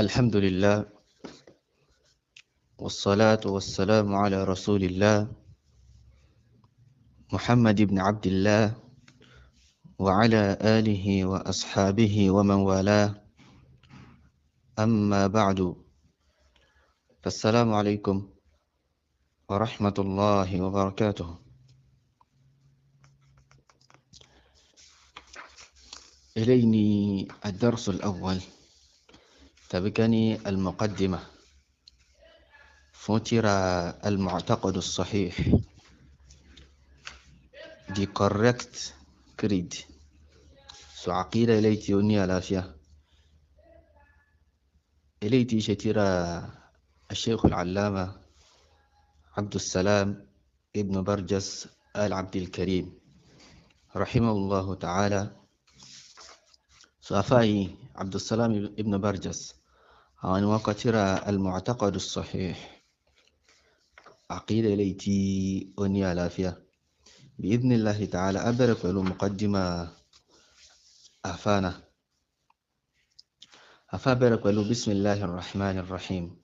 الحمد لله والصلاة والسلام على رسول الله محمد بن عبد الله وعلى آله وأصحابه ومن والاه. أما بعد، فالسلام عليكم ورحمة الله وبركاته. إليني الدرس الأول، تبكني المقدمة فترى المعتقد الصحيح، the correct creed. عقيدة إليتي وني الافيا إليتي شتيرة الشيخ العلامة عبد السلام ابن برجس آل عبد الكريم رحمه الله تعالى. صافي عبد السلام ابن برجس عن وقترى المعتقد الصحيح، عقيدة إليتي وني الافيا بإذن الله تعالى. أبرك له مقدمة أفابرك له بسم الله الرحمن الرحيم.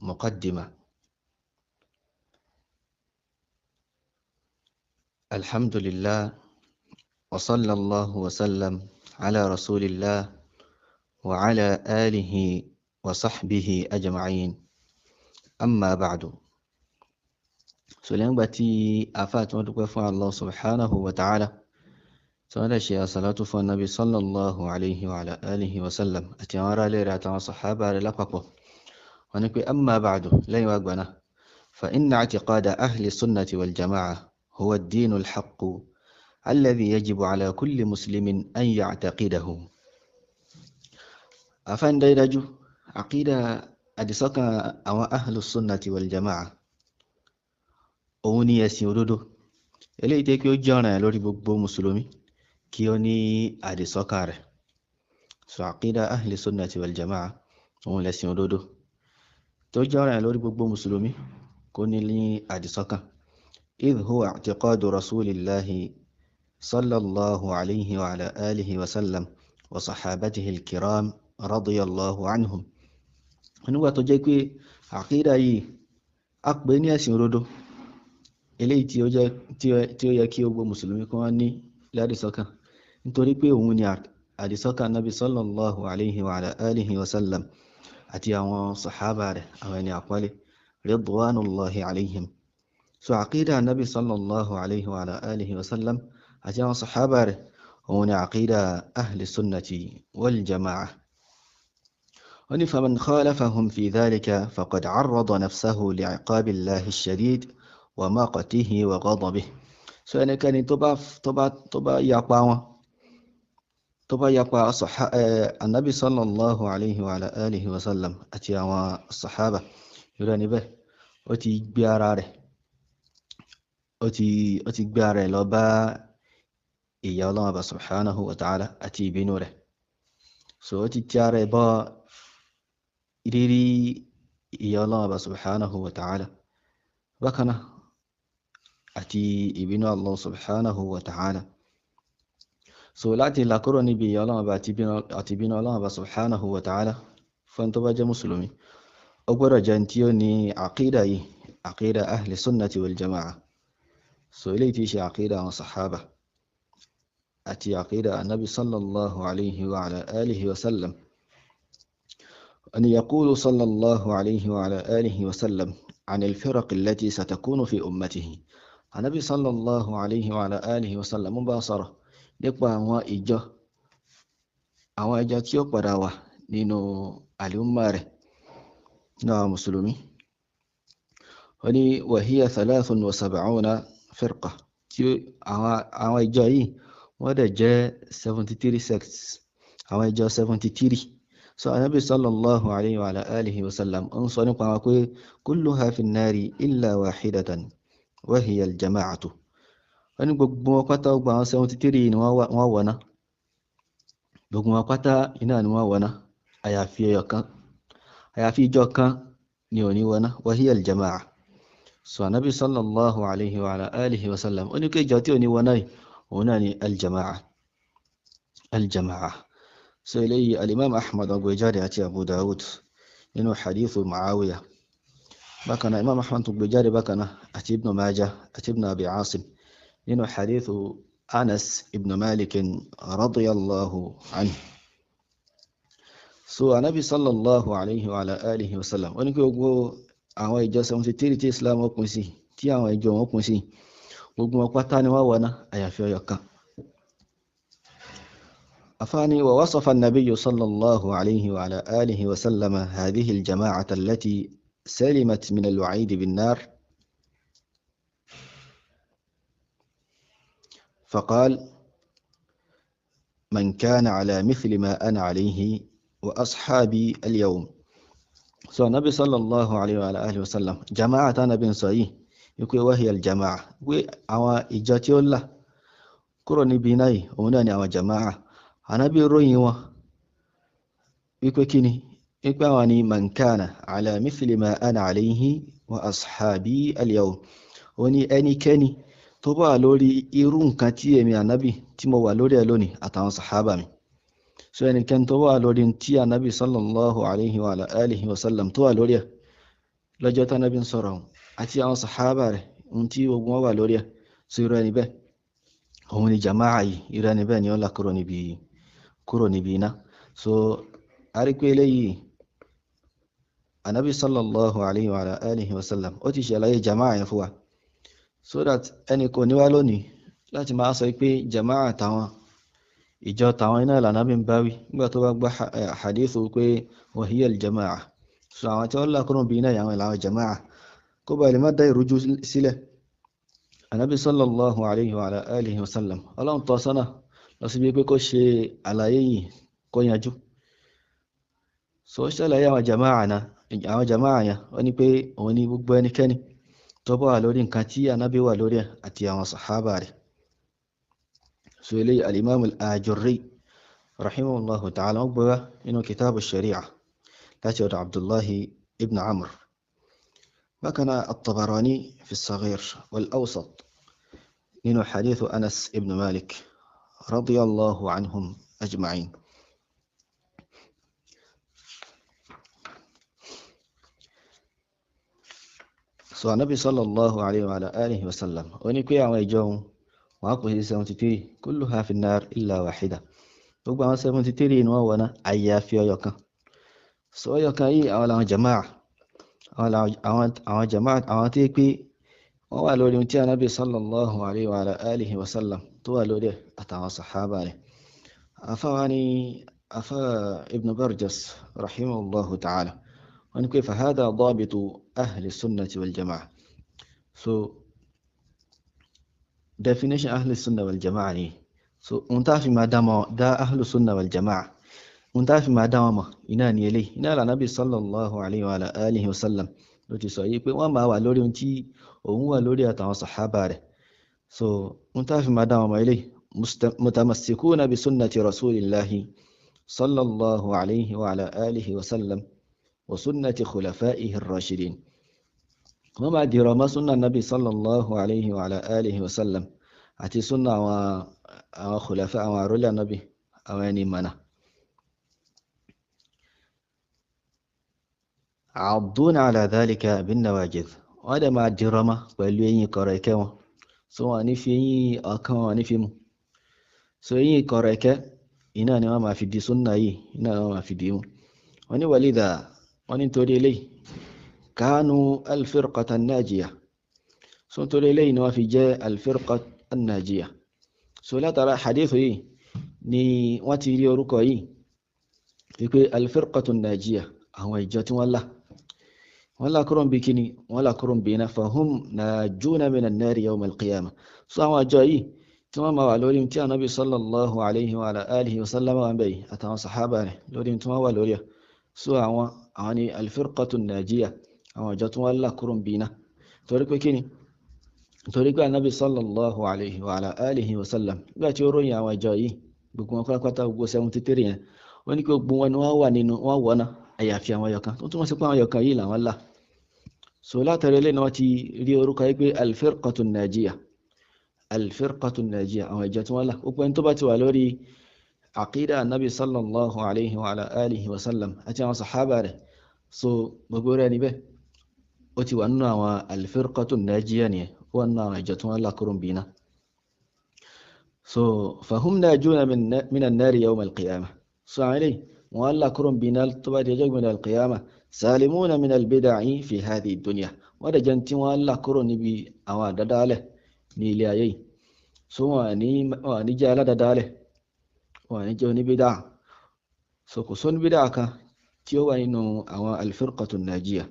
مقدمة: الحمد لله وصلى الله وسلم على رسول الله وعلى آله وصحبه أجمعين. أما بعد. سلام باتي أفات ودقفوا الله سبحانه وتعالى، سأل شيء صلاة النبي صلى الله عليه وعلى آله وسلم أتيارا ليرة صحابة للقبه ونقول أما بعد لا يواجبنا، فإن اعتقاد أهل السنة والجماعة هو الدين الحق الذي يجب على كل مسلم أن يعتقده. أفان ديرجو عقيدة أدسك أو أهل السنة والجماعة أوني يسيرودو إليه تيكيو جانا لوري بقبو مسلمي كيوني أدسك ره. عقيدة أهل السنة والجماعة أوني يسيرودو تو جانا لوري بقبو مسلمي كوني لي أدسك، إذ هو اعتقاد رسول الله صلى الله عليه وعلى آله وسلم وصحابته الكرام رضي الله عنهم. nígbà tó jẹ́ pé àkídà yìí a pè ní ẹ̀sìn òdodo, eléyìí tí ó yẹ kí gbogbo mùsùlùmí kan wá ní ládìsọ́kàn, nítorí pé òun ni àdìsọ́kàn nabi sallallahu alayhi wa alihi wa sallam àti àwọn sàhábà rẹ̀, àwọn ẹni àpọ́lé ridwanullahi alayhim. àkídà nabi sallallahu alayhi wa alihi wa sallam àti àwọn sàhábà rẹ̀ òun ni àkídà ahli sunnati wal jama'a. فمن خالفهم في ذلك فقد عرض نفسه لعقاب الله الشديد ومقته وغضبه. أنا كان طبع يقع النبي صلى الله عليه وعلى آله وسلم أتي الصحابة يراني به أتي بياره لبا إيا الله سبحانه وتعالى أتي بنوره. أتي تياره با ìrírí ìyà Allah subhanahu wa ta'ala, bákanáà àti ìbínú Allah subhanahu wa ta'ala. láti làkúrò níbi ìyà Allah àti ìbínú Allah subhanahu wa ta'ala fún tó bá jẹ́ mùsùlùmí, ó gbọ́dọ̀ jẹ́ tí ó ní àkídà yìí, àkídà ahli sunnati wal jama'a. ilé tí ṣe àkídà àwọn sàhábà àti àkídà annabi sallallahu alaihi wa ala alihi wa sallam. أن يقول صلى الله عليه وعلى آله وسلم عن الفرق التي ستكون في أمته. النبي صلى الله عليه وعلى آله وسلم مباصرة nípa àwọn ìjọ tí ó padà wà nínú àlùmọ́ rẹ̀ náà mùsùlùmí. wọ́n ní وهي 73 فرقة tí àwọn ìjọ yìí wọ́n dẹ̀ jẹ́ 73 sects, àwọn ìjọ 73. النبي صلى الله عليه وعلى آله وسلم أنصر نقوى كلها في النار إلا واحدة وهي الجماعة. أن بقوا قطع بقى 73 نوانا بقوا قطع إنا نوانا أيافي جوكا نيوني وانا وهي الجماعة. النبي صلى الله عليه وعلى آله وسلم أن كي جاتيوني وانا هنا الجماعة. سيلي الإمام أحمد أبو جاري أتي أبو داود إنه حديث معاوية بكنا إمام أحمد أبو جاري بكنا أتي ابن ماجه أتي ابن أبي عاصم إنه حديث أنس ابن مالك رضي الله عنه. So Ànábì sallallahu alayhi wa ala alihi wa sallam wọ́n ní pé gbogbo àwọn ìjọ 73 tí Islam pín sí, tí àwọn ìjọ wọn pín sí, gbogbo wọn pátá ni wọ́n wọná àyàfi ọ̀yọ̀ kan. afáàní wa wasafa an-nabiyyu sallallahu alayhi wa ala alihi wa sallam hadhihi al-jama'ata allati salimat min al-wa'id bin-nar faqala man kana ala mithli ma ana alayhi وأصحابي اليوم. So النبي صلى الله عليه وعلى آله وسلم جماعة نبي صحيح يقول وهي الجماعة وأوا إجاتي الله كروني بناي وناني أوا جماعة أنا بيروي يقول كني يقول واني من كان على مثل ما أنا عليه وأصحابي اليوم وني أني كني طبعا لوري إيرون كتير من النبي تيمو لوري ألوني أتان صحابة so ẹnikẹ́ni tó wà lórí tí ànábì sallallahu alayhi wa alihi wa sallam tó wà lórí ẹ̀ lọ́jọ́ tí ànábì ń sọ̀rọ̀ àti àwọn sàhábà rẹ̀ ohun tí ogun wà lórí ẹ̀ so irú ẹni bẹ́ẹ̀ òun ni jama'a yìí, irú ẹni bẹ́ẹ̀ ni ó là kúrò níbi iná. So a rí pé eléyìí ànábì sallallahu alayhi wa alihi wa sallam ó ti ṣàlàyé jama'a yẹn fún wa so that ẹni kò ní wá lónìí láti máa sọ pé jama'a táwọn ìjọ tàwọn iná ìlànà bí n bá wí nígbà tó bá gbá hadithu pé wahiyya al-jama'a. So àwọn tí wọ́n lákùnrin bí iná àwọn ìlànà jama'a kó bá lè má dá ìrújú sílẹ̀. Ànábì sallallahu alayhi wa alihi wa sallam ọlọ́run tọ́ sọ́nà lọ sí bí pé kó ṣe àlàyé yìí kó yanjú. So ṣàlàyé àwọn jama'a yẹn wọ́n ní pé òun ní gbogbo ẹnikẹ́ni tó bá wà lórí nǹkan tí ànábì wà lórí àti àwọn sàhábà rẹ̀. So إلي الإمام الآجري رحمه الله تعالى أقبل إنه كتاب الشريعة تأتي عبد الله ابن عمرو وكان الطبراني في الصغير والأوسط إنه حديث أنس ابن مالك رضي الله عنهم أجمعين. So النبي صلى الله عليه وعلى آله وسلم ونكوي عن يجون وأقوى 73 كلها في النار إلا واحدة. gbogbo àwọn 73 ni wọ́n wọná àyàfi ọyọ kan. So ọyọ kan yìí àwọn làwọn jama'a àwọn jama'a àwọn tí pé wọ́n wà lórí tí Ànábì sallallahu alayhi wa alihi wa sallam tó wà lórí àtàwọn sàhábà rẹ̀. afáwa ni afá ibn Barjas rahimahullahu ta'ala wọ́n ní pé fahada dabitu ahli sunnati wal jama'a. So definition ahli sunna wal jama'a ni so ohun tá fi máa dá ahli sunna wal jama'a ohun tá fi máa dá wọn mọ̀ iná ni eléyìí iná la Nabi sallallahu alayhi wa alihi wa sallam ló ti sọ yìí pé wọ́n máa wà lórí ohun tí òun wà lórí àtàwọn sàhábà rẹ̀. So ohun tá fi máa dá wọn mọ̀ eléyìí mutamassikuna bi sunnati rasulillahi sallallahu alayhi wa alihi wa sallam wa sunnati khulafaihi ar-rashidin. wọ́n máa dìrọ̀ mọ́ súnà Nabi sallallahu alayhi wa alihi wa sallam àti súnà àwọn khulafa àwọn àrólé Nabi àwọn ẹni mọ̀nà. àdúnà ala dhalika bin nawajidh wọ́n dẹ̀ máa dìrọ̀ mọ́ pẹ̀lú eyín kọ̀rọ̀ ẹ̀kẹ́ wọn. So wọ́n ní fi eyín ọ̀kan wọn ní fi mú. So eyín kọ̀rọ̀ ẹ̀kẹ́ iná ni wọ́n máa fi di súnà yìí iná ni wọ́n máa fi di mú. wọ́n ní walidha wọ́n ní torí eléyìí كانوا الفرقة الناجية. So torí eléyìí ni wọ́n fi jẹ́ الفرقة الناجية. So látara hadith yìí ni wọ́n ti rí orúkọ yìí wípé الفرقة الناجية àwọn ìjọ tí wọ́n là kúrò bí kíni wọ́n là kúrò bí iná فهم ناجون من النار يوم القيامة. So àwọn ìjọ yìí tí wọ́n máa wà lórí tí Ànábì sallallahu alayhi wa alihi wa sallam wà bẹ́ẹ̀ àtàwọn sàhábà rẹ̀ lórí tí wọ́n wà lórí ẹ̀. So àwọn ni الفرقة الناجية àwọn ìjọ tí wọ́n là kúrò bí iná torí pé kíni torí pé Ànábì sallallahu alayhi wa alihi wa sallam nígbà tí ó ròyìn àwọn ìjọ yìí gbogbo wọn pátápátá gbogbo 73 yẹn wọ́n ní kí gbogbo wọn ni wọ́n wà nínú wọ́n wọ́ná àyàfi àwọn ẹyọkan tó túnmọ̀ sí pé àwọn ẹyọkan yìí làwọn là. So látàrí ilé ni wọ́n ti rí orúkọ yìí pé al-firqatu an-najiyah àwọn ìjọ tí wọ́n là gbogbo ẹni tó bá ti wà lórí àkídà Nabi sallallahu alayhi wa ala alihi wa sallam àti àwọn sàhábà rẹ̀. So gbogbo rẹ̀ níbẹ̀ ó ti wà nínú àwọn al-firqatu an-najiyya ni ó wà nínú àwọn ìjọ tí wọ́n là kúrò bí iná. So fahum najuna min an-nari yawm al-qiyamah. So àwọn eléyìí wọ́n là kúrò bí iná tó bá di ọjọ́ gbẹ̀dẹ̀ al-qiyamah. salimuna min al-bid'i fi hadhihi ad-dunya. wọ́n dẹ̀ jẹ́ tí wọ́n là kúrò níbi àwọn àdádálẹ̀ ní ilé ayé yìí. So wọ́n ní jẹ́ aládádálẹ̀, wọ́n ní jẹ́ oníbídà. So kò sọ oníbídà kan tí ó wà nínú àwọn al-firqatu an-najiyya.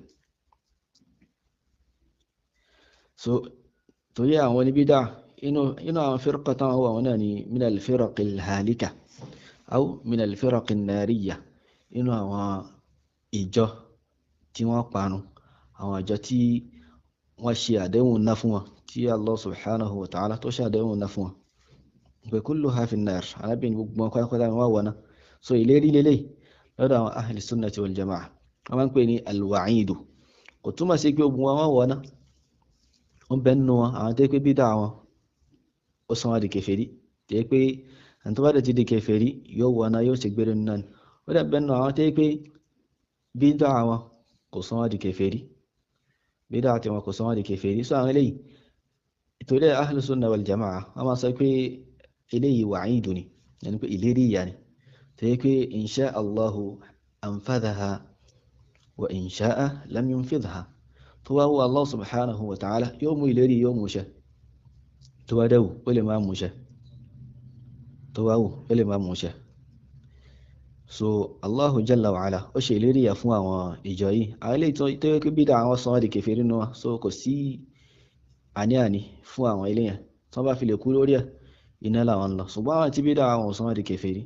So torí àwọn oníbídà inú àwọn firqa tán wà wọn náà ni min al-firaqi al-halika aw min al-firaqi an-nariyya, inú àwọn ìjọ tí wọ́n parun, àwọn ìjọ tí wọ́n ṣe àdéhùn ná fún wọn, tí Allah subhanahu wa ta'ala tó ṣe àdéhùn ná fún wọn pé kulluha fi an-nar, arábìnrin gbogbo wọn kọ́kọ́ wọn wọ̀ná. So ìlérí lélẹ̀ lọ́dọ̀ àwọn ahli sunnati wal jama'a wọ́n máa ń pè ní al-wa'idu. kò túmọ̀ sí pé gbogbo wọn wọ̀ná. ó ń bẹ nínú wọn àwọn tó pé bídà wọn ó sọ wọn di kèfèrí, tó pé àwọn tó bá dẹ̀ ti di kèfèrí yóò wọ̀ná, yóò ṣe gbére nínú náà. ó dẹ̀ bẹ nínú àwọn tó pé bídà wọn kò sọ wọn di kèfèrí, bídà tí wọn kò sọ wọn di kèfèrí. So àwọn eléyìí ìtòrí ahlu sunna wal jama'a wọ́n máa sọ pé eléyìí wa'idu ni, yẹni pé ìlérí ìyà ni, tó yẹ pé in sha'a Allahu anfadhaha wa in sha'a lam yunfidha. tó bá wù Allah subhanahu wa ta'ala yóò mú ìlérí, yóò mú ṣẹ. tó bá dẹ̀ wù ó lè má mú ṣẹ, tó bá wù ó lè má mú ṣẹ. So Allahu jalla wa ala ó ṣe ìlérí ìyà fún àwọn ìjọ yìí. àwọn eléyìí tó yẹ pé bídà àwọn sọ wọn di kèfèrí nínú wa. So kò sí àní fún àwọn eléyàn tí wọ́n bá fi lè kú lórí ẹ̀, iná làwọn ń lọ. ṣùgbọ́n àwọn tí bídà àwọn sọ wọn di kèfèrí,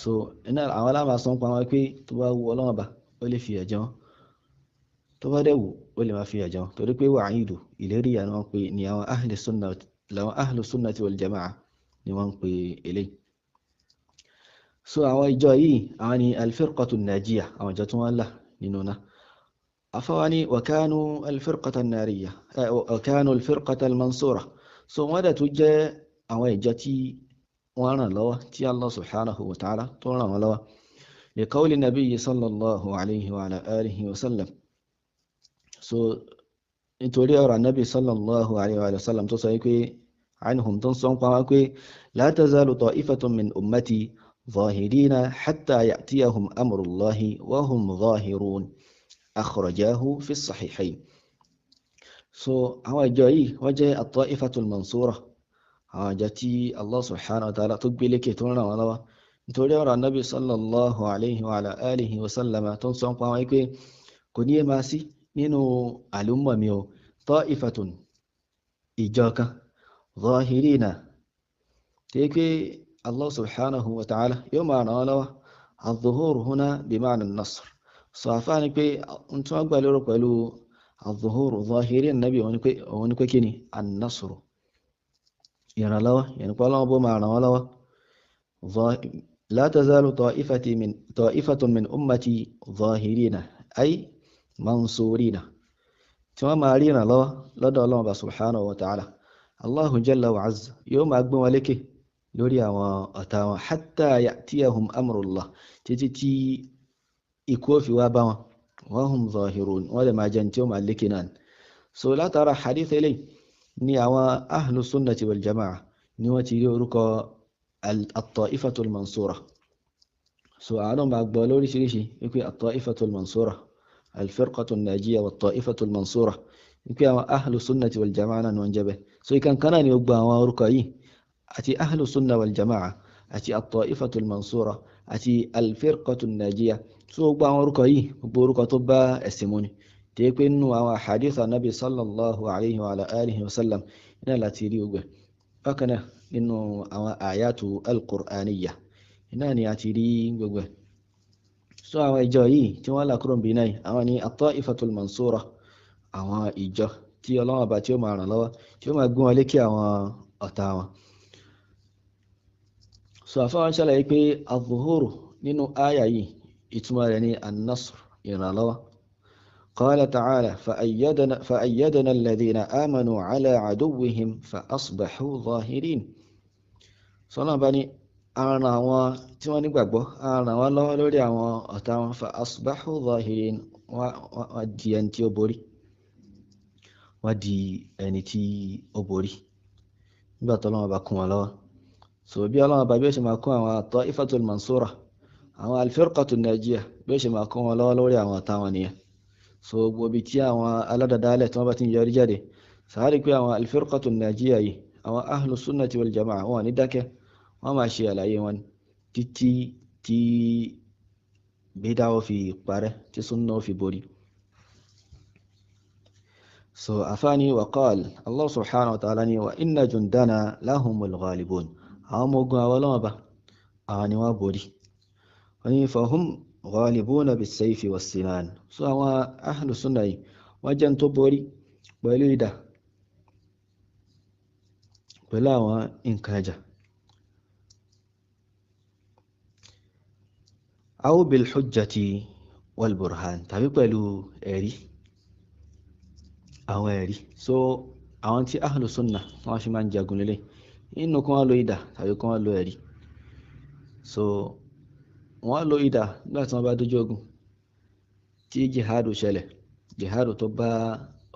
so iná àwọn aláma sọ ń pa wọn pé tó bá wù Ọlọ́run bá ó lè fi ẹ̀jẹ̀ wọn, tó bá dẹ̀ wù ó lè má fi ẹ̀jẹ̀ wọn, torí pé wa'idu ìlérí ìyà ni wọ́n pè ní àwọn ahlu sunnati wal jama'a ni wọ́n pè eléyìí. So àwọn ìjọ yìí àwọn ni al-firqatu an-najiyya, àwọn ìjọ tí wọ́n là nínú náà. afawani wa kanu al-firqata an-nariyya wa kanu al-firqata al-mansura. So wọ́n dẹ̀ tún jẹ́ àwọn ìjọ tí wọ́n ràn lọ́wọ́, tí Allah subhanahu wa ta'ala tó ràn wọ́n lọ́wọ́. li qawli nabiyyi sallallahu alayhi wa ala alihi wa sallam. So nítorí ọ̀rọ̀ nabi sallallahu alayhi wa sallam tó sọ pé anhum tó ń sọ pa wọ́n pé la tazalu ta'ifatun min ummati ظاهرين حتى يأتيهم أمر الله وهم ظاهرون أخرجاه في الصحيحين. So àwọn ìjọ yìí wọ́n jẹ́ at-ta'ifatul mansura, àwọn ìjọ tí Allah subhanahu wa ta'ala tó gbé lékè tó ràn wọ́n lọ́wọ́. nítorí ọ̀rọ̀ Nabi sallallahu alayhi wa ala alihi wa sallam tó ń sọ pa wọ́n pé kò ní máa sí nínú àlùmọ̀ mi o ta'ifatun ìjọ kan zahirina, tí pé Allah subhanahu wa ta'ala yóò máa ràn wọ́n lọ́wọ́. al-zuhur huna bima'na an-nasr. So àfáà ni pé n tí wọ́n gbà lérò pẹ̀lú al-zuhur zahirin nabi òun ni pé kí ni an-nasr, ìrànlọ́wọ́, yẹn pé Ọlọ́run bó máa ràn wọ́n lọ́wọ́. la tazalu ta'ifatun min ummati zahirina ay mansurina, tí wọ́n máa rí ìrànlọ́wọ́ lọ́dọ̀ Ọlọ́run bá subhanahu wa ta'ala. Allahu jalla wa azza yóò máa gbé wọn lékè lórí àwọn ọ̀tá wọn hatta ya'tiyahum amrullah, títí tí ikú ó fi wá bá wọn. wa hum zahirun, wọ́n lè máa jẹ́ tí ó máa lékè náà. So látara hadith eléyìí ni àwọn ahlu sunnati wal jama'a ni wọ́n ti rí orúkọ at-ta'ifatul mansura. So àwọn máa gbọ́ lóríṣiríṣi wípé at-ta'ifatul mansura, al-firqatul najiyya wa at-ta'ifatul mansura, wípé àwọn ahlu sunnati wal jama'a náà ni wọ́n jẹ́ bẹ́ẹ̀. So ìkankan náà ni ó gba àwọn orúkọ yìí, àti ahlu sunna wal jama'a, àti at-ta'ifatul mansura, àti al-firqatul najiyya. So gbogbo àwọn orúkọ yìí, gbogbo orúkọ tó bá ẹ̀sìn mu ni, tí pé nínú àwọn hadith Nabi sallallahu alayhi wa ala alihi wa sallam iná láti rí ogbẹ̀. bákan náà nínú àwọn ayatu al-qur'aniyya iná ni a ti rí gbogbo. So àwọn ìjọ yìí tí wọ́n là kúrò bí náà, àwọn ni at-ta'ifatul mansura, àwọn ìjọ tí Ọlọ́run bá tí ó máa ràn lọ́wọ́, tí ó máa gbé wọn lékè àwọn ọ̀tá wọn. So àfáwọn ṣàlàyé pé az-zuhur nínú àyà yìí ìtumọ̀ rẹ̀ ní an-nasr, ìrànlọ́wọ́. qala ta'ala fa'ayyadna alladhina amanu ala aduwwihim fa asbahu zahirin. sọ́nà bá ní àrùn àwọn tí wọ́n nígbàgbọ́ àrùn wọn lọ́wọ́ lórí àwọn ọ̀tá wọn fa asbahu zahirin wọ́n di ẹni tí ó borí wọ́n di ẹni tí ó borí nígbà tó Ọlọ́run bá kún wọn lọ́wọ́ so bí Ọlọ́run bá bí ó ṣe máa kún àwọn at-ta'ifatul mansura àwọn al-firqatul najiyah bí ó ṣe máa kún wọn lọ́wọ́ lórí àwọn ọ̀tá wọn nìyẹn so gbogbo ibi tí àwọn aládàdálẹ̀ tí wọ́n bá ti ń yọrí jáde sàárì pé àwọn al-firqatul najiyah yìí àwọn ahlu sunnati wal jama'a wọn ní dákẹ́ wọ́n máa ṣe àlàyé wọn títí tí bídà ó fi parẹ́ tí súnnà ó fi borí so afáàní wa qala Allah subhanahu wa ta'ala ni wa inna jundana lahumul ghalibun àwọn ọmọ ogun àwọn ọlọ́wọ́ bá àwọn ni wọ́n borí wọ́n ni fahum ghalibuna bis-sayfi was-sinan so àwọn ahlu sunnah yìí wọ́n jẹ́ tó borí pẹ̀lú idà pẹ̀lú àwọn nǹkan ẹja aw bil hujjati wal burhan tàbí pẹ̀lú ẹ̀rí àwọn ẹ̀rí so àwọn tí ahlu sunnah wọ́n fi máa ń jagun lélẹ̀ inú kan wọ́n lo idà tàbí kan wọ́n lo ẹ̀rí so wọ́n lo idà nígbà tí wọ́n bá dójú ogun tí jihadu ṣẹlẹ̀ jihadu tó bá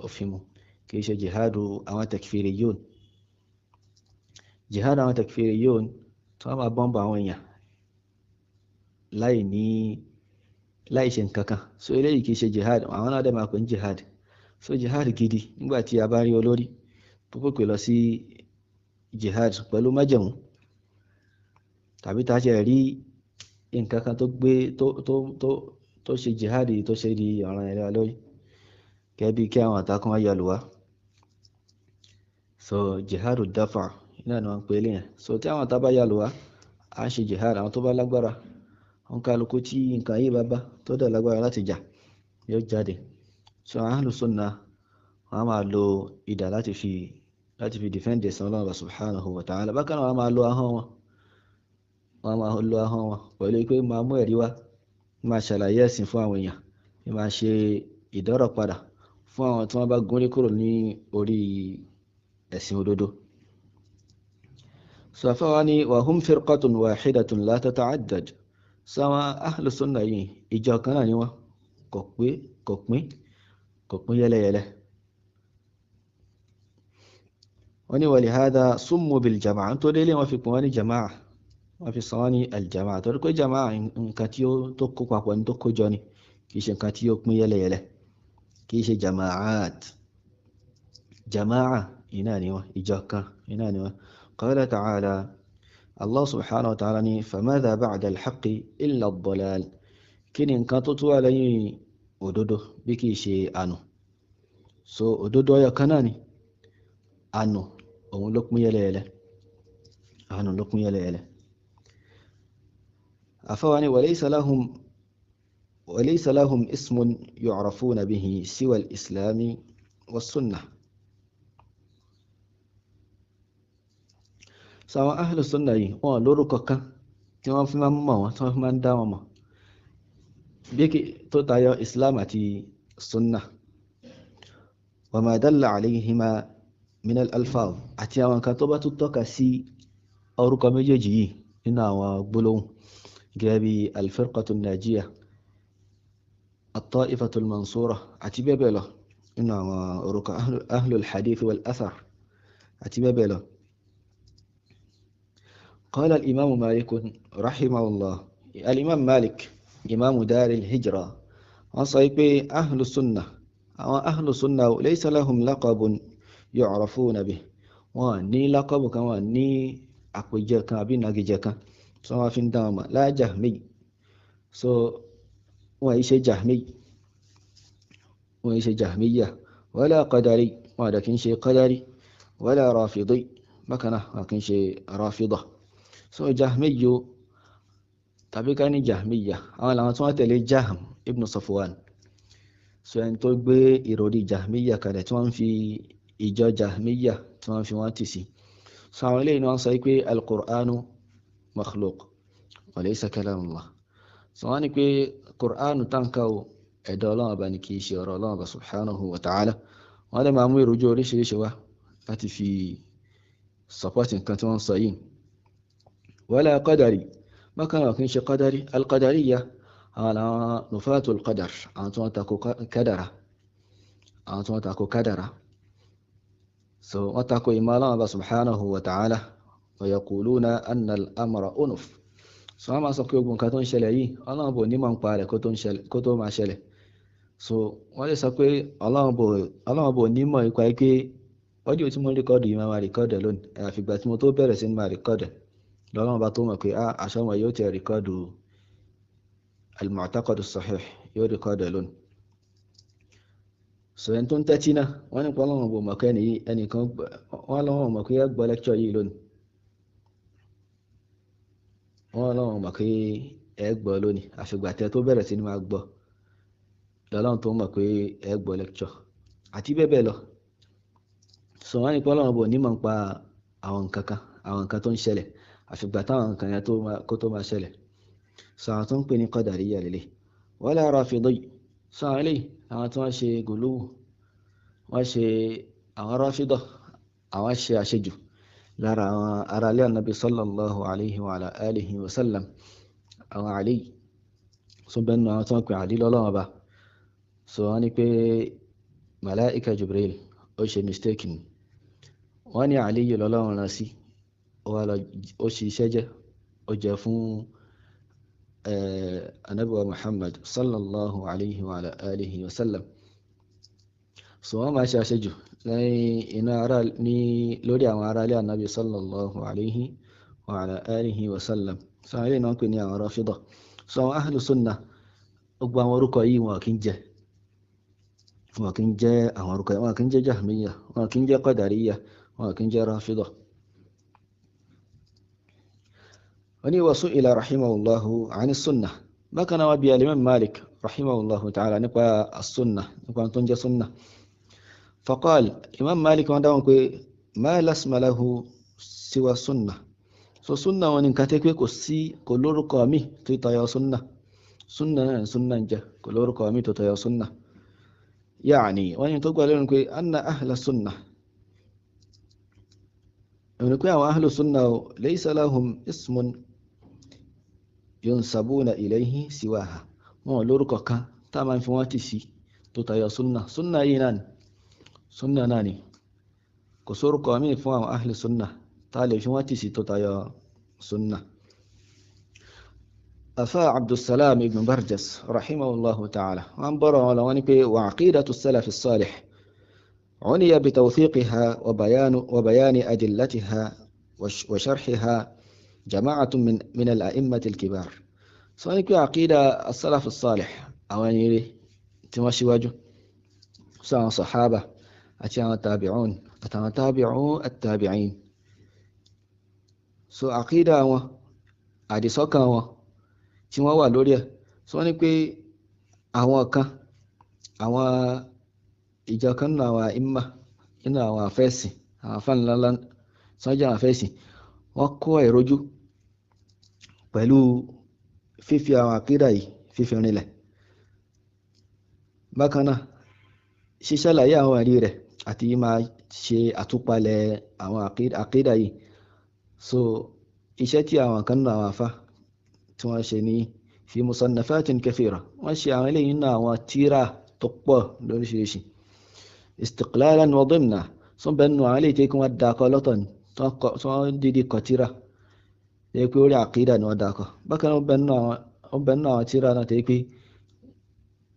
òfin mu kìí ṣe jihadu àwọn takfiriyun jihadu àwọn takfiriyun tí wọ́n máa bọ́m̀bù àwọn èèyàn láì ṣe nǹkankan so eléyìí kìí ṣe jihad àwọn náà dẹ̀ máa pè ní jihad so jihad gidi nígbàtí a bá rí olórí tó pèpè lọ sí jihad pẹ̀lú májẹ̀mú tàbí tá a ṣe rí nǹkankan tó gbé tó ṣe jihad tó ṣe di ọ̀ràn ẹ̀rọ lórí gẹ́gẹ́ bí kí àwọn àtàkùn wáyà lùwá so jihad dafa iná ni wọ́n ń pè é léyìn so tí àwọn àtàbá yà lùwá a ṣe jihad àwọn tó bá lágbára àwọn kálukú tí nǹkan yìí bá bá tó dẹ̀ lágbára láti jà yóò jáde so ahlu sunnah wọ́n máa lo idà láti fi defend ẹ̀sìn Ọlọ́run subhanahu wa ta'ala bákan náà wọ́n máa lo ahọ́n wọn pẹ̀lú pé máa mú ẹ̀rí wá máa ṣàlàyé ẹ̀sìn fún àwọn èèyàn máa ṣe ìdọ́rọ̀ padà fún àwọn tí wọ́n bá gúnrí kúrò ní orí ẹ̀sìn òdodo so afáwa ni wa hum firqatun wahidatun la tata'addad sáwọn ahlu sunnah yìí ìjọ kan náà ni wọ́n kò pín yẹlẹyẹlẹ wọ́n ní wa lihadha summu bil jama'a tó délé wọ́n fi pín wọ́n ní jama'a wọ́n fi sọ wọ́n ní al-jama'a torí pé jama'a nǹkan tí ó tó kó papọ̀ ní tó kó jọ ni kìí ṣe nǹkan tí ó pín yẹlẹyẹlẹ kìí ṣe jama'at jama'a iná ni wọ́n ìjọ kan iná ni wọ́n qala ta'ala Allah subhanahu wa ta'ala ni famadha ba'da al-haqqi illa ad-dalal kí ni nǹkan tó tó wà lẹ́yìn òdodo bí kìí ṣe ànù so òdodo ọyọ kan náà ni ànù òun ló pín yẹlẹyẹlẹ afawani walaysa lahum ismun yu'rafuna bihi siwa al-islami was-sunnah so àwọn ahlu sunnah yìí wọ́n lórúkọ kan tí wọ́n fi máa ń mọ̀ wọ́n tí wọ́n fi máa ń dá wọn mọ̀ bí kí tó tayọ islam àti sunnah wa ma dalla alayhima min al-alfaz àti àwọn kan tó bá tún tọ́ka sí orúkọ méjèèjì yìí nínú àwọn gbólóhùn gẹ́gẹ́ bí al-firqatul najiyah at-ta'ifatul mansura àti bẹ́ẹ̀ bẹ́ẹ̀ lọ nínú àwọn orúkọ ahlul hadith wal athar àti bẹ́ẹ̀ bẹ́ẹ̀ lọ قال الإمام مالك رحمه الله الإمام مالك إمام دار الهجرة وصيب أهل السنة أو أهل السنة ليس لهم لقب يعرفون به واني لقب كواني أقوجا كابين أجيجا سواء في الدام لا جهمي وإيش جهمية ولا قدري ولكن شيء قدري ولا رافضي مكانه لكن شيء رافضة jahmiyu tàbí ká ní jahmiya àwọn làwọn tí wọ́n tẹ̀lé Jahm ibn Safwan so ẹni tó gbé ìròrí jahmiya kalẹ̀ tí wọ́n fi ìjọ jahmiya tí wọ́n fi wọ́n tì sí so àwọn eléyìí ni wọ́n sọ pé al-Qur'anu makhluq wa laysa kalamullah so wọ́n ní pé Qur'anu tánkà o ẹ̀dọ̀ Ọlọ́run ọba ni kìí ṣe ọ̀rọ̀ Ọlọ́run ọba subhanahu wa ta'ala wọ́n lè máa mú ìrújú oríṣiríṣi wá láti fi support nǹkan tí wọ́n sọ yìí ولا قدري ما كان يكونش قدري. القدرية على نفاة القدر أنتم تكو كدرة أنتم تكو كدرة وتكو إما الله سبحانه وتعالى ويقولون أن الأمر أنف ما سوكي ogun kan tó ń ṣẹlẹ̀ yìí Ọlọ́run bò ní mọ̀ ń pa rẹ̀ kó tó máa ṣẹlẹ̀ wọ́n lè sọ pé Ọlọ́run bò ní mọ̀ ipa pé ọdíò tí mo rékọ́dù yìí máa rékọ́dù lónìí àfìgbà tí mo tó bẹ̀rẹ̀ sí ní máa rékọ́dù lọ́lọ́run bá tó mọ̀ pé àṣọ wọn yóò tẹ̀ rékọ́dù al-mu'taqad as-sahih yóò rékọ́dù lónìí ẹni tó ń tẹ́tí náà wọ́n ní Ọlọ́run bò mọ̀ pé ẹnìkan wọ́n lọ́wọ́ mọ̀ pé ẹ gbọ́ lẹ́kṣọ̀ yìí lónìí wọ́n lọ́wọ́ mọ̀ pé ẹ gbọ́ lónìí àfìgbà tẹ́ tó bẹ̀rẹ̀ sí ní máa gbọ́ lọ́lọ́run tó mọ̀ pé ẹ gbọ́ lẹ́kṣọ̀ àti bẹ́ẹ̀ bẹ́ẹ̀ lọ wọ́n ní Ọlọ́run bò ní mọ̀ ń pa àwọn nǹkan tó ń ṣẹlẹ̀ àfìgbà táwọn nǹkan yẹn kó tó máa ṣẹlẹ̀ àwọn tó ń pè ní qadariyya lélẹ̀ wala rafidi àwọn eléyìí àwọn tí wọ́n ṣe gòlówó wọ́n ṣe àwọn rafida àwọn ṣe àṣejù lára àwọn aráalé ànábì sallallahu alayhi wa alihi wa sallam àwọn àlè bẹ́ẹ̀nu àwọn tí wọ́n pè àlè lọ́lọ́wọ́ bá wọ́n ní pé malaika Jibril ó ṣe mistake ni wọ́n ní àlè yìí lọ́lọ́wọ́ rán sí ó ṣe iṣẹ́ jẹ́ ó jẹ́ fún ànábì wa Muhammad sallallahu alayhi wa alihi wa sallam wọ́n máa ṣe àṣejù lórí àwọn aráalé ànábì sallallahu alayhi wa alihi wa sallam ilé náà pè ní àwọn rafida àwọn ahlu sunnah gbogbo àwọn orúkọ yìí wọn kì í jẹ́ àwọn orúkọ yìí wọn kì í jẹ́ jahmiyya wọn kì í jẹ́ qadariyya wọn kì í jẹ́ rafida wani وسئل رحمه الله عن السنة ما كان وبي الإمام مالك رحمه الله تعالى نقوى السنة نقوى تنجى سنة فقال إمام مالك عندما ما لاسم له سوى السنة سنة ونكتك كلور قامي تطيا سنة جا كلور قامي تطيا سنة يعني وإن تقول أن أهل السنة أهل السنة ليس لهم اسم ينسبون إليه سواها لوركو كان تمام في واتسي تطيا سنة إينان سنة ناني كسور قوامين فوا أهل السنة تعالي في واتسي تطيا سنة أفا عبد السلام ابن برجس رحمه الله تعالى وعنبره وعقيدة السلف الصالح عني بتوثيقها وبيان أدلتها وشرحها جماعة من الأئمة الكبار سواء عقيدة السلف الصالح أوانيري تمشي وجه سواء صحابة أتيان التابعون تابعوا التابعين عقيدة أدي سوكا تموا لوريا سواء أوا ìjọ kan nínú àwọn ìmà nínú àwọn àfẹ́sìn àwọn afánilálá sọ́jà àfẹ́sìn wọ́n kó ìrojú pẹ̀lú fífi àwọn àkídà yìí fífi rinlẹ̀ bákan náà ṣíṣàlàyé àwọn ẹ̀rí rẹ̀ àti máa ṣe àtúpalẹ̀ àwọn àkídà yìí iṣẹ́ tí àwọn kan nínú àwọn afá tí wọ́n ṣe ní fi musannafatin kathira wọ́n ṣe àwọn eléyìí nínú àwọn tírà tó pọ̀ lóríṣiríṣi استقلالا وضمنا بأنه عليه تيكم وداك لطن دي كتيرة يقول عقيدة وداك بكنا بأنه تيرة تيكي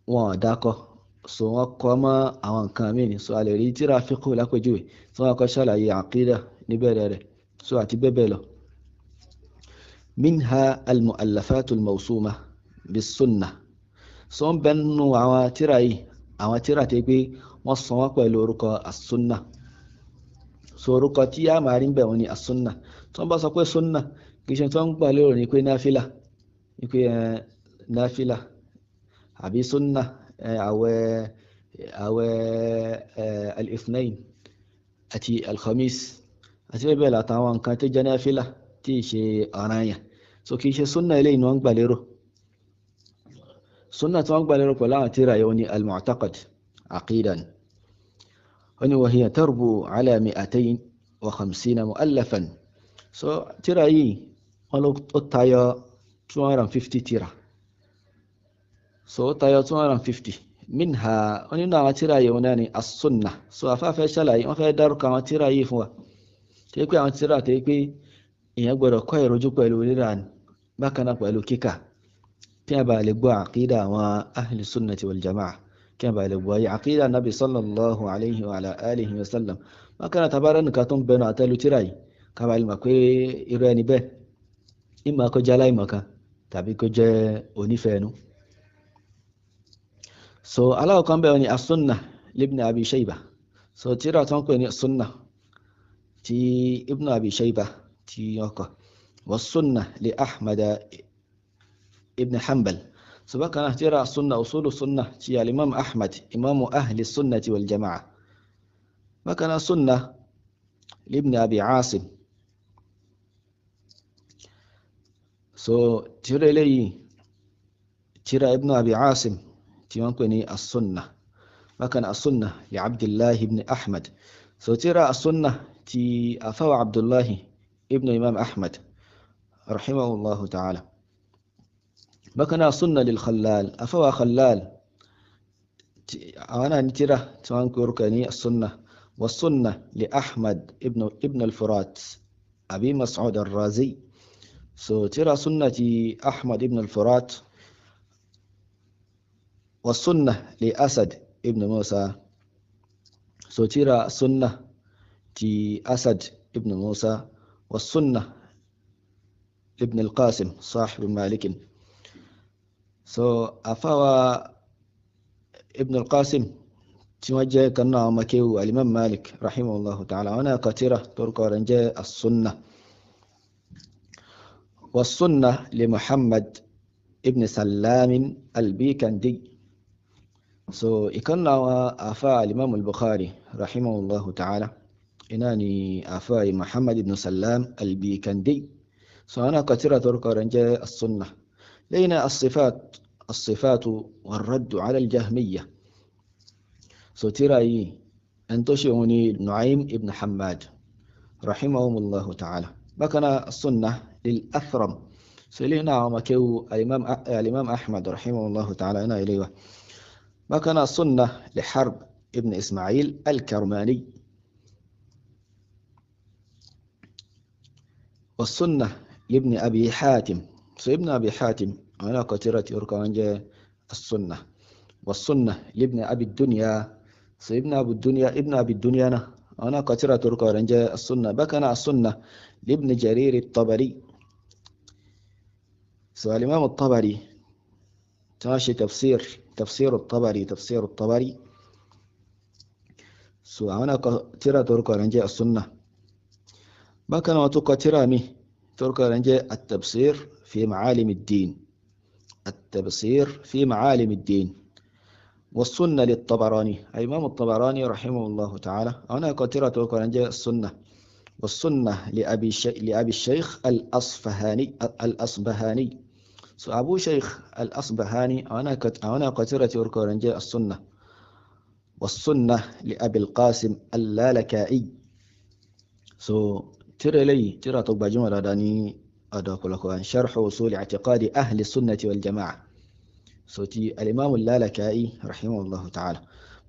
وداك قما أوان كامين سؤال لي تيرة فقه لك جوي كشال أي عقيدة نبرر تببله منها المؤلفات الموسومة بالسنة بأنه تيرة تيكي wọ́n sọ wọ́n pẹ̀lú orúkọ as-sunna orúkọ tí a máa rí ń bẹ̀ wọ́n ní as-sunna tí wọ́n bá sọ pé sunna kì í ṣe tí wọ́n ń gbà lérò ní pé náfìlà àbí sunna àwẹ̀ al-ithnain àti al-khamis àti bẹ́ẹ̀ bẹ́ẹ̀ látàwọn nǹkan tó jẹ́ náfìlà tí ì ṣe ọ̀ranyàn kì í ṣe sunna eléyìí ni wọ́n gbà lérò sunna tí wọ́n gbà lérò pẹ̀lú àwọn tírà yìí ní al-mu'taqad عقيدا وهي تربو على 250 مؤلفا ترى wọ́n ló tayọ 250 tírà. So ó tayọ 250 minha wọ́n nínú àwọn tírà yìí wọn náà ni as-sunnah. So afáfẹ́ ṣàlàyé wọ́n fẹ́ dárúkọ àwọn tírà yìí fún wa tí pé àwọn tírà tí pé èèyàn gbọ́dọ̀ kọ́ ìrojú pẹ̀lú rírà ni bákan náà pẹ̀lú kíkà kí a bá lè gbọ́ àkídà àwọn ahli sunnati wal jama'a, kí a bá lè gbọ́ ayé àkídà nabi sallallahu alayhi wa ala alihi wa sallam. bákan náà tabaara nìkan tó ń bẹnu àtẹ́lu tírà yìí ká bá lè mọ̀ pé irú ẹni bẹ́ẹ̀ ìmọ̀ kó jẹ́ aláìmọ̀kan tàbí kó jẹ́ onífẹ̀ẹ́nu. So aláwọ̀ kan bẹ́ẹ̀ ni as-sunnah libni abi shayba. So tírà tó ń pè ní as-sunnah tí ibn abi shayba tí wọ́n kọ, was-sunnah li ahmad ibn hanbal. So bákan náà tírà as-sunnah usulu sunnah tí al-imam ahmad imamu ahli sunnati wal jama'a. bákan náà sunnah libni abi asim. So tírà eléyìí tírà ibn abi asim tí wọ́n pè ní as-sunnah. bákan náà as-sunnah li abdullahi ibn ahmad. So tírà as-sunnah tí afawa abdullahi ibn imam ahmad rahimahullahu ta'ala. bákan náà as-sunnah lil khallal afawa khallal àwọn náà ní tírà tí wọ́n pè orúkọ ní as-sunnah. was-sunnah li ahmad ibn al-furat abi mas'ud ar-razi. So tírà sunnah tí ahmad ibn al-furat. والسنة لأسد ابن موسى. So ترى سنة تي أسد ابن موسى. والسنة ابن القاسم صاحب مالك. So أفوى ابن القاسم توجه كنا مكيو الإمام مالك رحمه الله تعالى. هنا كثيرة ترك رنجاء السنة. والسنة لمحمد ابن سلام البيكندي. So ikanna afa al-imam al-bukhari rahimahullahu ta'ala inani afa muhammad ibn salam al-bikandi. So ana katira turka ranja as-sunnah لينا الصفات والرد على الجهمية. So تراي انتشوني نعيم ابن حماد رحمهم الله تعالى. بكنا السنة للأثرم. So لينا مكيو الإمام أحمد رحمه الله تعالى أنا إليه. بكنا السنة لحرب ابن إسماعيل الكرماني. والسنة لابن أبي حاتم. ابن أبي حاتم أنا كثيرة يركان جاء السنة. والسنة لابن أبي الدنيا. ابن أبي الدنيا أنا كثيرة يركان جاء السنة. بكنا السنة لابن جرير الطبري. الإمام الطبري تاشي تفسير الطبري. أنا كثيرة يركان جاء السنة. بكنا وتكثيرة تركان جاء التفسير في معالم الدين. والسنة للطبراني الإمام الطبراني رحمه الله تعالى. أنا كثيرة تركان جاء السنة. والسنة لأبي الشيخ الأصبهاني. أبو شيخ الأصبهاني أنا كثيرة تركان جاء السنة. والسنة لأبي القاسم اللالكائي. ترى تبقى جملة داني أدوكلكوان شرح وصول اعتقاد أهل السنة والجماعة. تي الإمام اللالكائي رحمه الله تعالى.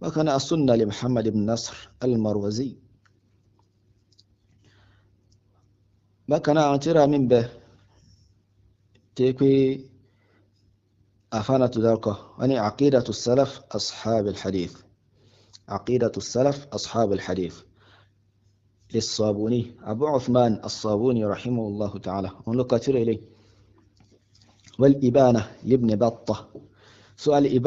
وكان السنة لمحمد بن نصر المروزي. وكان ترى من به تيكي أفانة ذلك وني عقيدة السلف أصحاب الحديث للصابوني أبو عثمان الصابوني رحمه الله تعالى. ونلقى ترى إليه. والإبانة لابن بطة. سؤال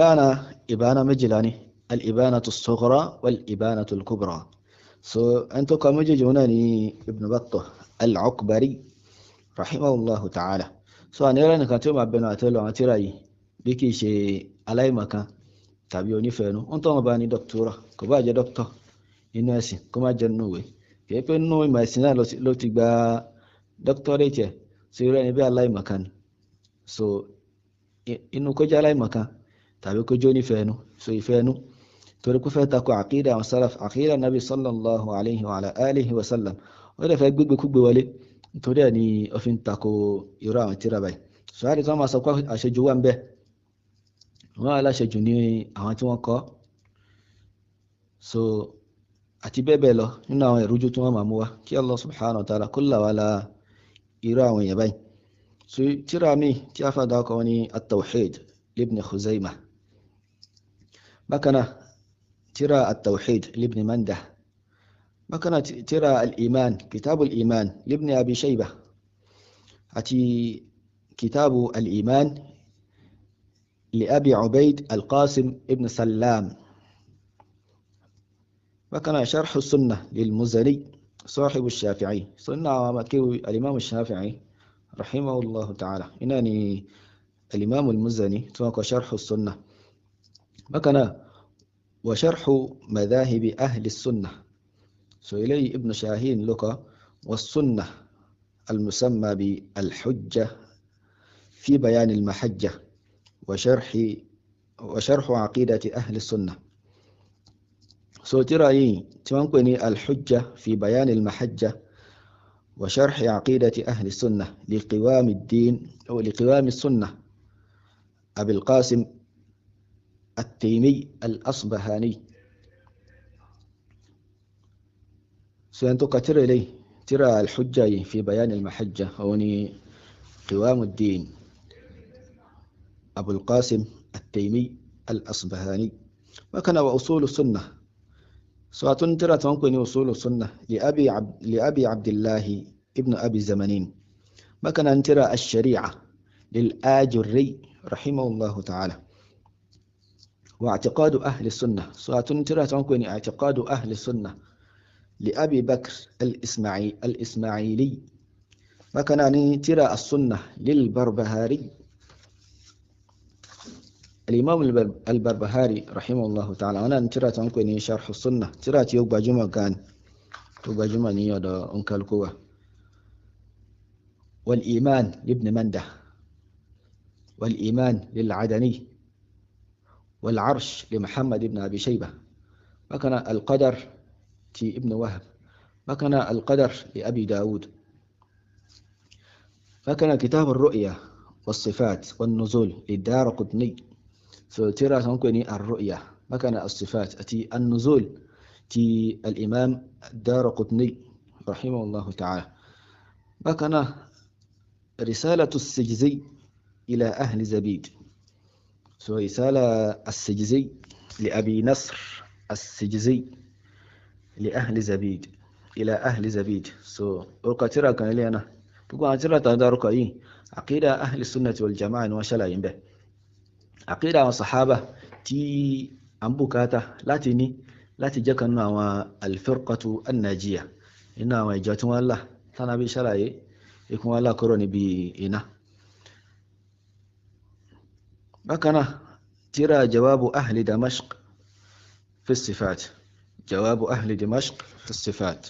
إبانة مجلاني الإبانة الصغرى والإبانة الكبرى. أنتو كمججوناني ابن بطة العكبري رحمه الله تعالى. أنا يراني كانتو مع بناتلو عتراي بكي شيء علي مكان تابيوني فينو. أنتو مباني دكتورة كباجة دكتور يناسي كما جنوي كيف إنه ما يسنا لو تبغى دكتوريته سيراني بي علي مكان. إنه كجا علي مكان تابي كجوني فينو يفينو تركوا فتاكو عقيدة وسلف عقيدة النبي صلى الله عليه وعلى آله وسلم. ولا فيك بيك ولي nítorí ẹ̀ ni ó fi ń tako irú àwọn tírà báyìí sọ́hárì tí wọ́n máa sọ pé àṣejù wà ń bẹ wọ́n aláṣejù ní àwọn tí wọ́n kọ́ so àti bẹ́ẹ̀ bẹ́ẹ̀ lọ nínú àwọn ìrújú tí wọ́n máa mú wá kí Allah subhanahu wa ta'ala kó là wá la irú àwọn èèyàn báyìí so tírà mi tí a fà dákọ̀ ní at-Tawhid libni Khuzaymah bákan náà tírà at-Tawhid libni Mandah bákan náà tírà al-Iman kitabu al-Iman libni Abi Shaybah àti kitabu al-Iman li Abi Ubayd al-Qasim ibn Sallam bákan náà sharh as-Sunnah lil-Muzani صاحب الشافعي صنع مكيو الإمام الشافعي رحمه الله تعالى إنني الإمام المزني توقع شرح السنة بكنا وشرح مذاهب أهل السنة سئلي ابن شاهين لك والسنة المسمى بالحجة في بيان المحجة وشرح عقيدة أهل السنة ترى تنقني الحجة في بيان المحجة وشرح عقيدة أهل السنة لقوام الدين أو لقوام السنة أبي القاسم التيمي الأصبهاني سينتقى ترى لي ترى الحجة في بيان المحجة هوني قوام الدين أبو القاسم التيمي الأصبهاني وكان وأصول السنة سواء ترى تنقني أصول السنة لأبي عبد الله ابن أبي زمانين ما كان أن ترى الشريعة للآجري رحمه الله تعالى واعتقاد أهل السنة سواء ترى تنقني اعتقاد أهل السنة لأبي بكر الإسماعيلي ما كان أن ترى السنة للبربهاري الإمام البربهاري رحمه الله تعالى أنا ترى تنقني شرح السنة ترى تيوبا جمع كان توبا جمع نيودا أنكالكوا والإيمان لابن منده والإيمان للعدني والعرش لمحمد بن أبي شيبة وكان القدر تي ابن وهب وكان القدر لأبي داود وكان كتاب الرؤيا والصفات والنزول للدار قطني ترى تنقني الرؤيا وكان الصفات أتي النزول تي الإمام الدار قطني رحمه الله تعالى وكان رسالة السجزي إلى أهل زبيد رسالة السجزي لأبي نصر السجزي لأهل زبيد إلى أهل زبيد وقترا كان لي أنا تقول أترى تدارك عقيدة أهل السنة والجماعة وشلا ينبه عقيدة وصحابة تي أمبوكاتا لا تجكنا الفرقة الناجية إنما يجاتوا الله تنبي شلا يكون الله كروني بإنا بكنا ترى جواب أهل دمشق في الصفات جواب أهل دمشق في الصفات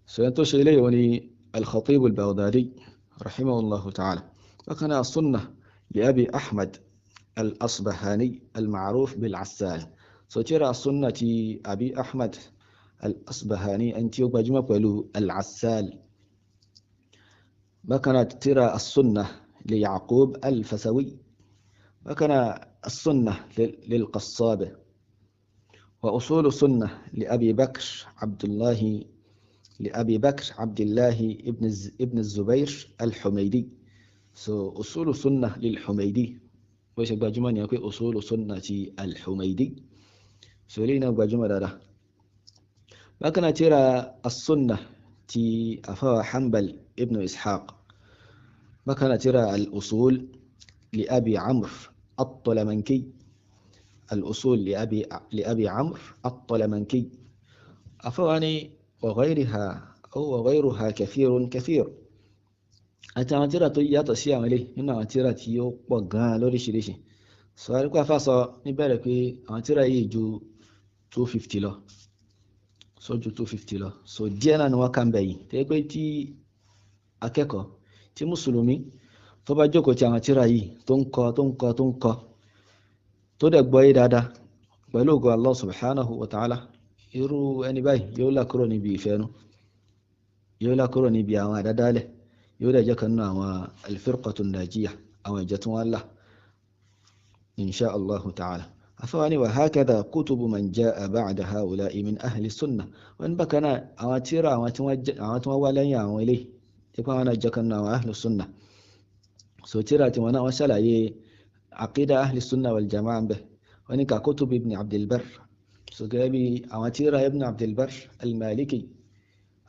سينتوش إليه وني الخطيب البغدادي رحمه الله تعالى وكان السنة لأبي أحمد الأصبهاني المعروف بالعسال ترى السنة أبي أحمد الأصبهاني أنت يبجمع قالوا العسال وكانت ترى السنة ليعقوب الفسوي وكان السنة للقصاب وأصول السنة لأبي بكر عبد الله ابن الزبير الحميدي أصول السنة للحميدي وش باجمان يقول أصول السنة الحميدي سولينا باجمان هذا وكان ترى السنة تي أفا حنبل ابن إسحاق وكان ترى الأصول لأبي عمرو الطلمنكي الأصول لأبي عمرو الطلمنكي أفواني وغيرها كثير أتمنى تيجي تسيا ملي إنه أتمنى تيجي بغان لوري شريشي سؤال كافاسا نبالك أتمنى يجو 250 لا so ju 250 lọ so díẹ̀ náà ni wọ́n kà ń bẹ̀ yìí tẹ́ pé tí akẹ́kọ̀ọ́ tí mùsùlùmí tó bá jókòó tí àwọn tírà yìí tó ń kọ tó dẹ̀ gbọ́ yé dáadáa pẹ̀lú ògo Allah subhanahu wa ta'ala irú ẹni báyìí yóò là kúrò níbi ìfẹ́nu yóò là kúrò níbi àwọn àdádálẹ̀ يولا جكنا والفرقة الناجية أو جتوا الله إن شاء الله تعالى. أفاني وهكذا كتب من جاء بعد هؤلاء من أهل السنة وإن بكنا أواتيرا أواتواليا وإليه يكون أنا جكنا أهل السنة سوتيرا وانا وسلا عقيدة أهل السنة والجماعة به وإن كتب ابن عبد البر سجابي أواتيرا ابن عبد البر المالكي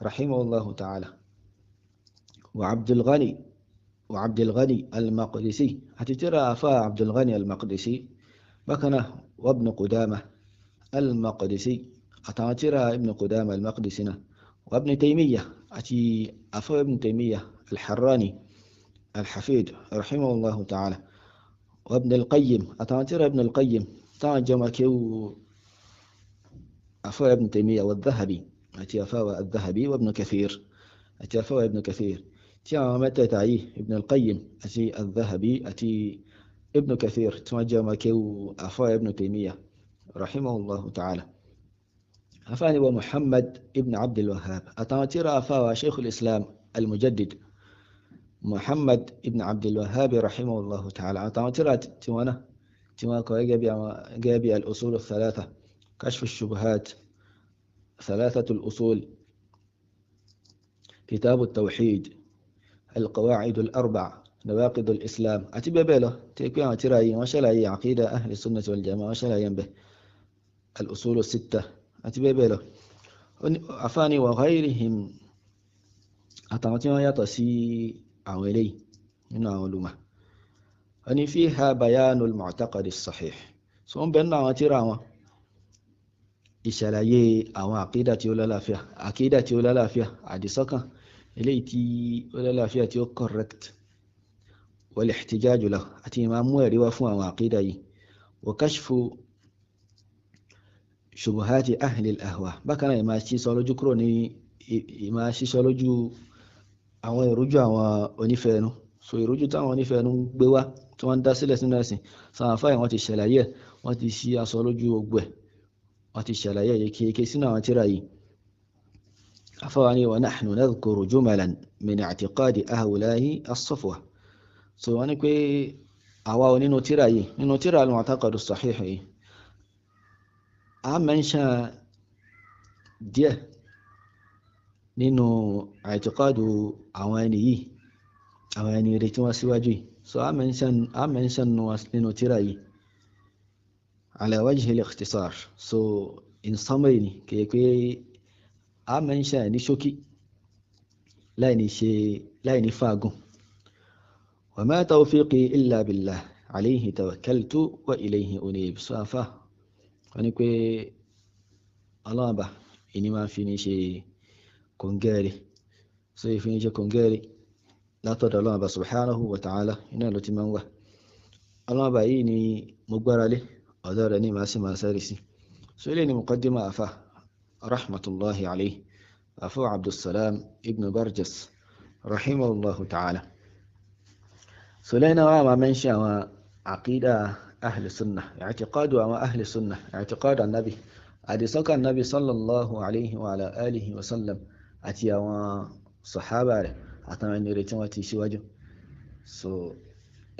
رحمه الله تعالى وعبد الغني المقدسي هتترى أفا عبد الغني المقدسي بكنا وابن قدامة المقدسي أتاترى ابن قدامة المقدسنا وابن تيمية أتي أفا ابن تيمية الحراني الحفيد رحمه الله تعالى وابن القيم أتاترى ابن القيم ترجم كيو أفا ابن تيمية والذهبي أتي أفا الذهبي وابن كثير أتي أفا ابن كثير تيا متى تعيه ابن القيم أتي الذهبي أتي ابن كثير ترجم كيو أفا ابن تيمية رحمه الله تعالى. أفاني ومحمد ابن عبد الوهاب أتاترى أفا شيخ الإسلام المجدد محمد ابن عبد الوهاب رحمه الله تعالى أتاترى تيوانا جابي الأصول الثلاثة كشف الشبهات ثلاثة الأصول كتاب التوحيد القواعد الأربع نواقض الإسلام أتبع بيله تيكون تراي وشلاي عقيدة أهل السنة والجماعة وشلاي به الأصول الستة أتبع بيله أفاني وغيرهم أتمتنا يتصي عولي من علومة أني فيها بيان المعتقد الصحيح سوون بيننا تراما إشلاي أو عقيدة ولا لا فيها عقيدة ولا لا فيها عدي سكا إليتي ولا لا فيها تيو كوركت والاحتجاج له أتي ما مويري وفوا وعقيدة وكشف شبهات أهل الأهواء بكنا ما شي سولوجو كروني ما شي سولوجو àwọn ìrújú àwọn onífẹ̀ẹ́nu so ìrújú táwọn onífẹ̀ẹ́nu ń gbé wá tí wọ́n ń dá sílẹ̀ sínú ẹ̀sìn sáwọn afáyà wọ́n ti ṣàlàyé ẹ̀ wọ́n ti ṣí aṣọ lójú ogbẹ̀ wọ́n ti ṣàlàyé yékéyéké sínú àwọn tírà yìí afáwa ni wa nahnu nadhkuru jumalan min i'tiqadi ahulahi as-safwa so wọ́n ní pé àwa ò nínú tírà al-mu'taqad as-sahih yìí a mẹ́ńṣà díẹ̀ nínú àìtíkọ́dù àwọn ẹni yìí àwọn ẹni rẹ̀ tí wọ́n síwájú yìí so a mention nínú tírà yìí ala wajhi al-ikhtisar so in summary ni kìí pé a mention ní ṣókí láì ní fagùn wa ma tawfiqi illa billah alayhi tawakkaltu wa ilayhi unib so afá wọ́n ní pé ọlọ́ọ̀bà ìní máa fi ní ṣe kongeri so ìfiniṣẹ́ kongeri látọ̀dọ̀ Ọlọ́run Ọba subhanahu wa ta'ala iná ló ti máa ń wà Ọlọ́run Ọba yìí ni mo gbára lé ọ̀dọ̀ rẹ̀ ní màá sì máa sáré sí so ilé ni muqaddima afa rahmatullahi alayhi afa Abdussalam ibn Barjas rahimahullahu ta'ala so lẹ́yìn wa máa mẹ́ńṣe àwọn àkídà ahli sunnah i'tiqadu àwọn ahli sunnah i'tiqadu annabi àdìsọ́kà annabi sallallahu alayhi wa ala alihi wa sallam àti àwọn sàhábà rẹ̀ àtàwọn ẹni rẹ̀ tí wọ́n ti ṣíwájú so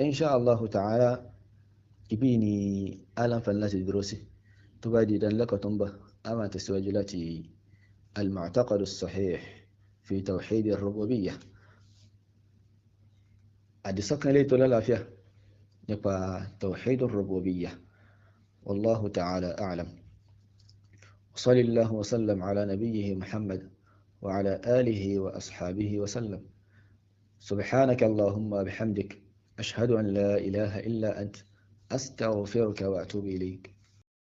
insha Allah ta'ala ibi ni alamfan láti dúró sí tó bá di ìdánilẹ́kọ̀ọ́ tó ń bọ̀ a máa tẹ̀síwájú láti al-mu'taqad as-sahih fi tawhid ar-rububiyyah àdìsọ́kàn ilé tó lálàáfíà nípa tawhid ar-rububiyyah wallahu ta'ala a'lam وصلى الله وسلم على نبيه محمد وعلى آله وأصحابه وسلم سبحانك اللهم بحمدك أشهد أن لا إله إلا أنت أستغفرك وأتوب إليك